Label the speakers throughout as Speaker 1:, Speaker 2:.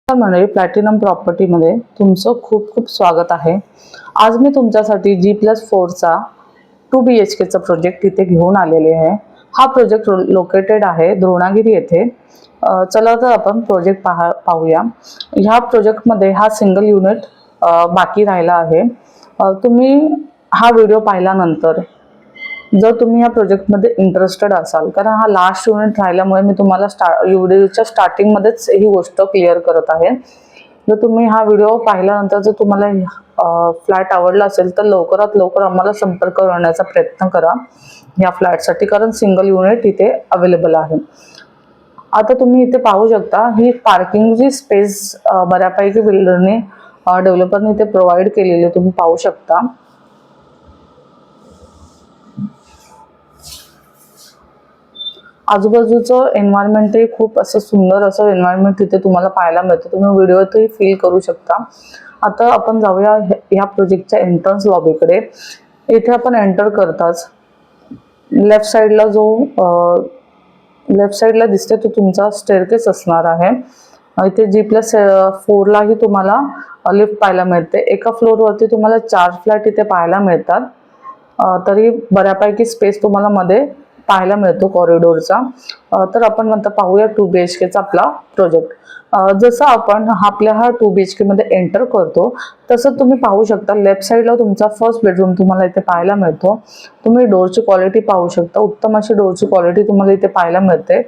Speaker 1: मंडळी, प्लॅटिनम प्रॉपर्टीमध्ये तुमचं खूप खूप स्वागत आहे। आज मी तुमच्यासाठी G+4 चा 2 BHK चा प्रोजेक्ट इथे घेऊन आलेले आहे। हा प्रोजेक्ट लोकेटेड आहे द्रोणागिरी येथे। चला तर आपण प्रोजेक्ट पाहूया। ह्या प्रोजेक्टमध्ये हा सिंगल युनिट बाकी राहिला आहे। तुम्ही हा व्हिडिओ पाहिल्यानंतर जर तुम्ही या प्रोजेक्टमध्ये इंटरेस्टेड असाल, कारण हा लास्ट युनिट राहिल्यामुळे मी तुम्हाला व्हिडिओच्या स्टार्टिंग मध्येच ही गोष्ट क्लिअर करत आहे। जर तुम्ही हा व्हिडिओ पाहिल्यानंतर जर तुम्हाला फ्लॅट आवडला असेल तर लवकरात लवकर आम्हाला संपर्क करण्याचा प्रयत्न करा या फ्लॅटसाठी, कारण सिंगल युनिट इथे अवेलेबल आहे। आता तुम्ही इथे पाहू शकता, ही पार्किंगची स्पेस बऱ्यापैकी बिल्डरने डेव्हलपरने इथे प्रोव्हाइड केलेली तुम्ही पाहू शकता। आजूबाजूचं एन्व्हायरमेंटही खूप असं सुंदर असं एन्व्हायरमेंट तिथे तुम्हाला पाहायला मिळतं। तुम्ही व्हिडिओतही फील करू शकता। आता आपण जाऊया ह्या प्रोजेक्टच्या एंट्रन्स लॉबीकडे। इथे आपण एंटर करताच लेफ्ट साइडला दिसते तो तुमचा स्टेअरकेस असणार आहे। इथे G+4 लाही तुम्हाला लिफ्ट पाहायला मिळते। एका फ्लोअरवरती तुम्हाला 4 फ्लॅट इथे पाहायला मिळतात। तरी बऱ्यापैकी स्पेस तुम्हाला मध्ये पाहायला मिळतो कॉरिडोरचा। तर आपण नंतर पाहूया 2 BHK चा आपला प्रोजेक्ट। जसं आपण आपल्या हा 2 BHK मध्ये एंटर करतो तसं तुम्ही पाहू शकता लेफ्ट साइडला तुमचा फर्स्ट बेडरूम तुम्हाला इथे पाहायला मिळतो। तुम्ही डोरची क्वालिटी पाहू शकता, उत्तम अशी डोरची क्वालिटी तुम्हाला इथे पाहायला मिळते।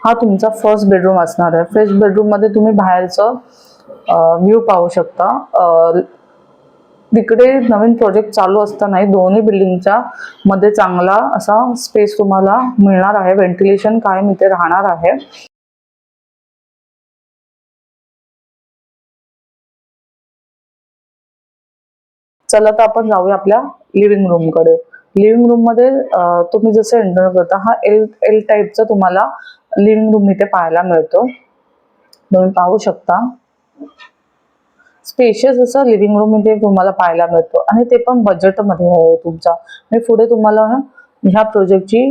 Speaker 1: हा तुमचा फर्स्ट बेडरूम असणार आहे। फर्स्ट बेडरूम मध्ये तुम्ही बाहेरचं व्ह्यू पाहू शकता। तिकडे नवीन प्रोजेक्ट चालू असताना दोन्ही बिल्डिंगच्या मध्ये चांगला असा स्पेस तुम्हाला मिळणार आहे। व्हेंटिलेशन कायम इथे राहणार आहे। चला तर आपण जाऊया आपल्या लिव्हिंग रूम कडे। लिव्हिंग रूम मध्ये तुम्ही जसं एंटर करता हा एल टाइपचा तुम्हाला लिव्हिंग रूम इथे पाहायला मिळतो। तुम्ही पाहू शकता स्पेशियस असं लिव्हिंग रूम इथे तुम्हाला पाहायला मिळतो, आणि ते पण बजेटमध्ये आहे तुमच्या। मी पुढे तुम्हाला ह्या प्रोजेक्टची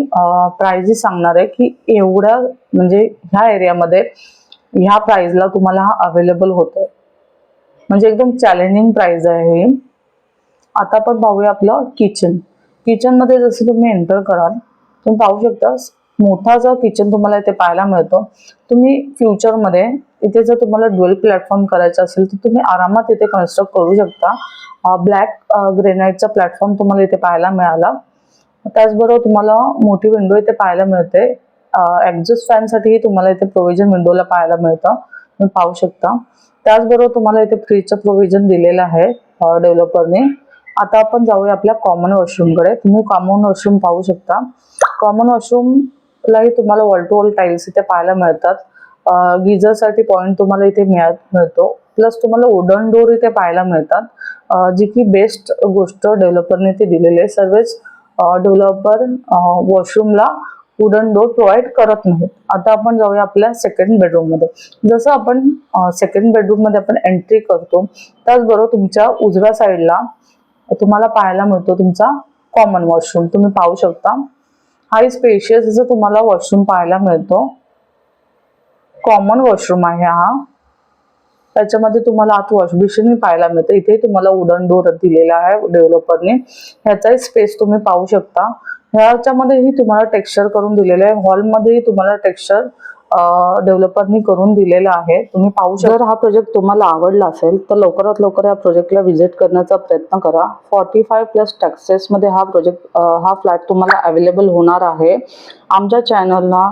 Speaker 1: प्राइस सांगणार आहे की एवढ्या म्हणजे ह्या एरियामध्ये ह्या प्राइसला तुम्हाला हा अवेलेबल होतो, म्हणजे एकदम चॅलेंजिंग प्राइस आहे ही। आता आपण पाहूया आपलं किचन। किचन मध्ये जसं तुम्ही एंटर कराल तुम्ही पाहू शकता मोठा जो किचन तुम्हाला इथे पाहायला मिळतो। तुम्ही फ्युचरमध्ये इथे जर तुम्हाला ड्युअल प्लॅटफॉर्म करायचा असेल तर तुम्ही आरामात इथे कन्स्ट्रक्ट करू शकता। ब्लॅक ग्रेनाइटचा प्लॅटफॉर्म तुम्हाला इथे पाहायला मिळाला। त्याचबरोबर तुम्हाला मोठी विंडो इथे पाहायला मिळते। एक्झॉस्ट फॅनसाठी तुम्हाला इथे प्रोव्हिजन विंडोला पाहायला मिळतं, तुम्ही पाहू शकता। त्याचबरोबर तुम्हाला इथे फ्रीजचं प्रोव्हिजन दिलेलं आहे डेव्हलपरने। आता आपण जाऊया आपल्या कॉमन वॉशरूमकडे। तुम्ही कॉमन वॉशरूम पाहू शकता। कॉमन वॉशरूमलाही तुम्हाला वॉल टू वॉल टाइल्स इथे पाहायला मिळतात। गिझरसाठी पॉइंट तुम्हाला इथे मिळतो, प्लस तुम्हाला वुडन डोर इथे पाहायला मिळतात, जी की बेस्ट गोष्ट डेव्हलपरने इथे दिलेली आहे। सर्वच डेव्हलपर वॉशरूमला वुडन डोर प्रोव्हाइड करत नाहीत। आता आपण जाऊया आपल्या सेकंड बेडरूम मध्ये। जसं आपण सेकंड बेडरूम मध्ये आपण एंट्री करतो त्याचबरोबर तुमच्या उजव्या साईडला तुम्हाला पाहायला मिळतो तुमचा कॉमन वॉशरूम। तुम्ही पाहू शकता हाय स्पेशियस असं तुम्हाला वॉशरूम पाहायला मिळतो। कॉमन वॉशरूम आहे हा। त्याच्यामध्ये तुम्हाला आत वॉश बेसिन पाहायला मिळतं। इथे तुम्हाला वुडन डोर दिलेला आहे डेव्हलपरने। ह्याचाही स्पेस तुम्ही पाहू शकता। ह्याच्यामध्येही तुम्हाला टेक्स्चर करून दिलेलं आहे। हॉलमध्येही तुम्हाला टेक्स्चर डेव्हलपरनी करून दिलेला आहे, तुम्ही पाहू शकता। जर हा प्रोजेक्ट तुम्हाला आवडला असेल तर लवकरात लवकर या प्रोजेक्टला व्हिजिट करण्याचा प्रयत्न करा। 45+ टॅक्सेस मध्ये हा फ्लॅट तुम्हाला अवेलेबल होणार आहे। आमच्या चॅनलला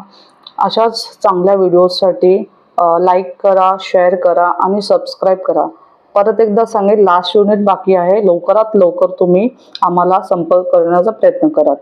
Speaker 1: अशाच चांगल्या व्हिडिओसाठी लाईक करा, शेअर करा आणि सबस्क्राईब करा। परत एकदा सांगेल, लास्ट युनिट बाकी आहे। लवकरात लवकर तुम्ही आम्हाला संपर्क करण्याचा प्रयत्न करा।